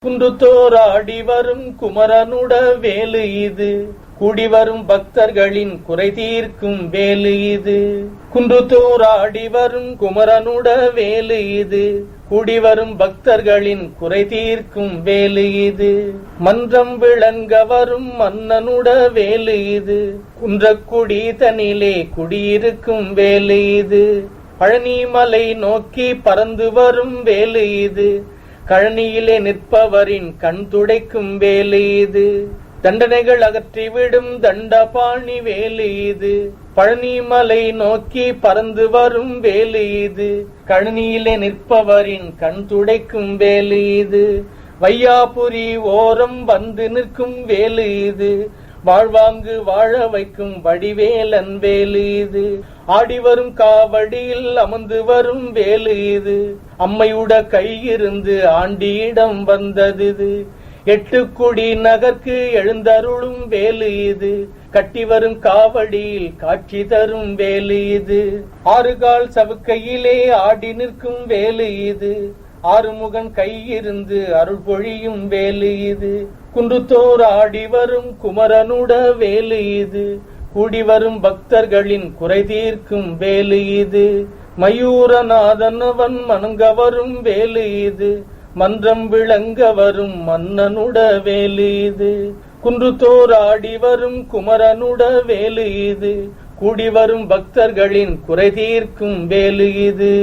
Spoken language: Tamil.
குன்றுதோறாடி வரும் குமரனுட வேலு இது, கூடிவரும் பக்தர்களின் குறை தீர்க்கும் வேலு இது. குன்றுதோறாடி வரும் குமரனுட வேலு இது, கூடிவரும் பக்தர்களின் குறை தீர்க்கும் வேலு இது. மன்றம் விளங்க வரும் மன்னனுட வேலு இது, குன்றக்குடி தனிலே குடியிருக்கும் வேலு இது. பழனி மலை நோக்கி பறந்து வரும் வேலு இது, கழனியிலே நிற்பவரின் கண் துடைக்கும் வேலு இது. தண்டனைகள் அகற்றிவிடும் தண்டபாணி வேலு இது, பழனி மலை நோக்கி பறந்து வரும் வேலு இது. கழனியிலே நிற்பவரின் கண் துடைக்கும் வேலு இது. வையாபுரி ஓரம் வந்து நிற்கும் வேலு இது, வாழ்வாங்கு வாழ வைக்கும் வடிவேலன் வேலு இது. ஆடிவரும் காவடியில் அமர்ந்து வரும் வேலு இது, அம்மையுட கையிருந்து ஆண்டியிடம் வந்தது. எட்டுக்குடி நகர்க்கு எழுந்தருளும் வேலு இது, கட்டி வரும் காவடியில் காட்சி தரும் வேலு இது. ஆறுகால் சவுக்கையிலே ஆடி நிற்கும் வேலு இது, ஆறுமுகன் கையிருந்து அருள் பொழியும் வேலு இது. குன்றுதோர் ஆடி வரும் குமரனுட வேலு இது, கூடி வரும் பக்தர்களின் குறை தீர்க்கும் வேலு இது. மயூரநாதனவன் மணங்க வரும் வேலு இது, மன்றம் விளங்க வரும் மன்னனுட வேலு இது. குன்றுதோர் ஆடி வரும் குமரனுட வேலு இது, கூடி வரும் பக்தர்களின் குறை தீர்க்கும் வேலு இது.